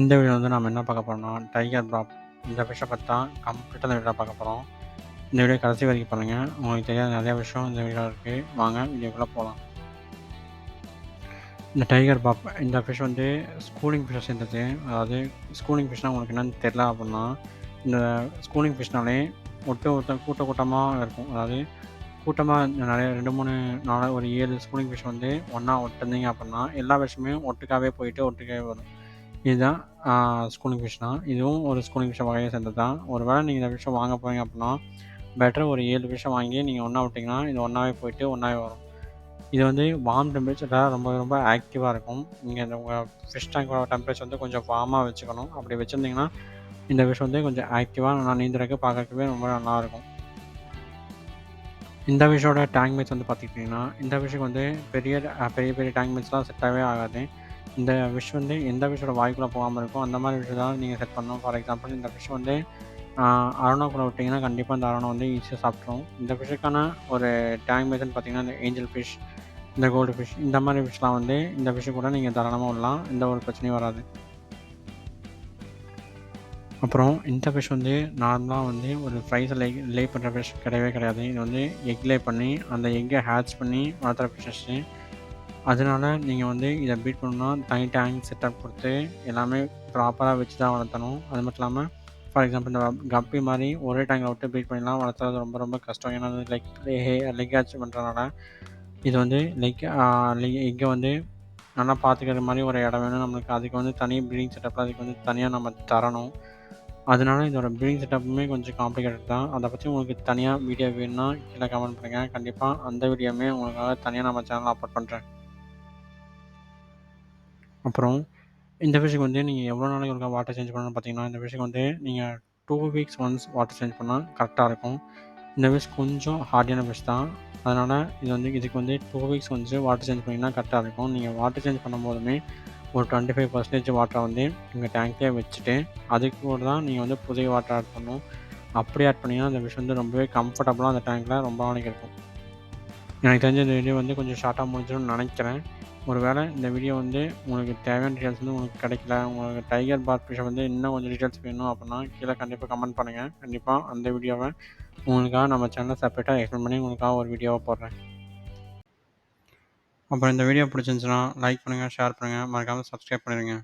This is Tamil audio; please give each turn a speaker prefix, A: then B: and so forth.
A: இந்த வீடியோ வந்து நம்ம என்ன பார்க்க போறோம்னா, டைகர் ப்ராப் இந்த ஃபிஷ்ஷ பத்தி தான் கம்ப்ளீட்டா இந்த வீடியோல பார்க்க போறோம். இந்த வீடியோ கடைசி வரைக்கும் பாருங்க. உங்களுக்கு தெரியாத நெறைய விஷயம் இந்த வீடியோல இருக்கு. வாங்க வீடியோக்குள்ள போலாம். இந்த டைகர் ப்ராப் இந்த ஃபிஷ் வந்து ஸ்கூலிங் ஃபிஷ்ஷ சேர்ந்தது. அதாவது ஸ்கூலிங் ஃபிஷ்னா உங்களுக்கு என்னன்னு தெரியல அப்படின்னா, இந்த ஸ்கூலிங் ஃபிஷ்னாலே கூட்டமா இருக்கும். அதாவது கூட்டமா நெறைய 2, 3, 4 ஒரு 7 ஸ்கூலிங் ஃபிஷ் வந்து ஒண்ணா விட்டுருந்தீங்க அப்படின்னா, எல்லா ஃபிஷ்ஷுமே ஒட்டுக்காவே போயிட்டு ஒட்டுக்காவே வரும். இதுதான் ஸ்கூலிங் ஃபிஷ்னா. இதுவும் ஒரு ஸ்கூலிங் ஃபிஷ் வகையை சேர்ந்தது தான். ஒரு வேளை நீங்க இந்த ஃபிஷ்ஷ வாங்க போறீங்க அப்படின்னா, பெட்டர் ஒரு 7 ஃபிஷ்ஷ வாங்கி நீங்க ஒண்ணா விட்டீங்கன்னா, இது ஒண்ணாவே போயிட்டு ஒண்ணாவே வரும். இது வந்து வார்ம் டெம்பரேச்சர்ல ரொம்ப ரொம்ப ஆக்டிவா இருக்கும். நீங்க இந்த உங்க ஃபிஷ் டேங்கோட டெம்பரேச்சர் வந்து கொஞ்சம் வார்மா வச்சுக்கணும். அப்படி வச்சிருந்தீங்கன்னா, இந்த ஃபிஷ் வந்து கொஞ்சம் ஆக்டிவா நல்லா நீந்துறதுக்கு பார்க்கறதுக்கவே ரொம்ப நல்லாயிருக்கும். இந்த ஃபிஷ்ஷோட டேங்க் மேட்ஸ் வந்து பார்த்துக்கிட்டிங்கன்னா, இந்த ஃபிஷ்ஷுக்கு வந்து பெரிய பெரிய டேங்க் மேட்ஸ்லாம் செட்டாகவே ஆகாது. இந்த ஃபிஷ் வந்து எந்த ஃபிஷ்ஷோட வாய்க்குள்ள போகாம இருக்கோ, அந்த மாரி ஃபிஷ் தான் நீங்க செட் பண்ணணும். ஃபார் எக்ஸாம்பிள் இந்த ஃபிஷ் வந்து அரோனாக்குள்ள விட்டீங்கன்னா, கண்டிப்பா இந்த அரோனா வந்து ஈஸியா சாப்பிட்ரும். இந்த ஃபிஷ்ஷுக்கான ஒரு டேங்க் மேட்ஸ்ன்னு பார்த்தீங்கன்னா, இந்த ஏஞ்சல் ஃபிஷ், இந்த கோல்டு ஃபிஷ் இந்த மாரி ஃபிஷ்லாம் வந்து இந்த ஃபிஷ்ஷு கூட நீங்க தாராளமா விடலாம். எந்த ஒரு பிரச்சனையும் வராது. அப்புறம் இந்த ஃபிஷ் வந்து நார்மலா வந்து ஒரு ஃப்ரைஸ லே பண்ற ஃபிஷ் கிடையவே கிடையாது. இது வந்து எக் லே பண்ணி, அந்த எக்க ஹேட்ச் பண்ணி வளர்த்துற ஃபிஷ்ஷஸ்ஸு. அதனால நீங்க வந்து இத பீட் பண்ணணும்னா, தனி டேங்க் செட்டப் குடுத்து, எல்லாமே ப்ராப்பரா வச்சு தான் வளர்த்தணும். அது மட்டும் இல்லாம, ஃபார் எக்ஸாம்பிள் இந்த கப்பி மாரி ஒரே டேங்க்ல விட்டு பீட் பண்ணிலாம் வளர்த்துறது ரொம்ப ரொம்ப கஷ்டம். ஏன்னா, அது லெக் ஹேட்ச் பண்றதுனால, இது வந்து எக்க வந்து நல்லா பார்த்துக்கிற மாரி ஒரு இடம் வேணும் நம்மளுக்கு. அதுக்கு வந்து தனி ப்ரீடிங் செட்டப்ல அதுக்கு வந்து தனியா நம்ம தரணும். அதனால இதோட ப்ரீடிங் செட்டப்புமே கொஞ்சம் காம்ப்ளிகேட்டட் தான். அத பத்தி உங்களுக்கு தனியா வீடியோ வேணும்னா, கீழ கமெண்ட் பண்ணுங்க. கண்டிப்பா அந்த வீடியோவுமே உங்களுக்காக தனியா நம்ம சேனல்ல அப்லோட் பண்றேன். அப்புறம் இந்த ஃபிஷ்ஷுக்கு வந்து நீங்க எவ்வளோ நாளைக்கு ஒருக்கா வாட்டர் சேஞ்ச் பண்ணணும்னு பார்த்தீங்கன்னா, இந்த ஃபிஷ்ஷுக்கு வந்து நீங்க 2 வீக்ஸ் ஒன்ஸ் வாட்டர் சேஞ்ச் பண்ணா கரெக்ட்டா இருக்கும். இந்த ஃபிஷ் கொஞ்சம் ஹார்டியான ஃபிஷ் தான். அதனால இதுக்கு வந்து 2 வீக்ஸ் ஒன்ஸ் வாட்டர் சேஞ்ச் பண்ணீங்கன்னா கரெக்ட்டா இருக்கும். நீங்க வாட்டர் சேஞ்ச் பண்ணும்போதுமே ஒரு 25% வாட்டர வந்து உங்க டேங்க்லயே வச்சுட்டு, அதுக்கு கூட தான் நீங்க வந்து புதிய வாட்டர் ஆட் பண்ணணும். அப்படி ஆட் பண்ணீங்கன்னா, அந்த ஃபிஷ் வந்து ரொம்பவே கம்ஃபர்டபுளா அந்த டேங்க்ல ரொம்ப நாளைக்கு இருக்கும். எனக்கு தெரிஞ்சு இந்த வீடியோ வந்து கொஞ்சம் ஷார்ட்டா முடிஞ்சிரும்னு நெனைக்கிறேன். ஒரு வேளை இந்த வீடியோ வந்து உங்களுக்கு தேவையான டீட்டெயில்ஸ் வந்து உங்களுக்கு கிடைக்கல, உங்களுக்கு டைகர் பார்ட் ஃபிஷ்ஷ வந்து இன்னும் கொஞ்சம் டீட்டெயில்ஸ் வேணும் அப்படின்னா, கீழ கண்டிப்பா கமெண்ட் பண்ணுங்க. கண்டிப்பா அந்த வீடியோவ உங்களுக்காக நம்ம சேனல்ல செப்பரேட்டா எக்ஸ்பிளைன் பண்ணி உங்களுக்காக ஒரு வீடியோவா போடுறேன். அப்புறம் இந்த வீடியோ பிடிச்சிருந்துச்சுன்னா, லைக் பண்ணுங்க, ஷேர் பண்ணுங்க, மறக்காம சப்ஸ்கிரைப் பண்ணிடுங்க.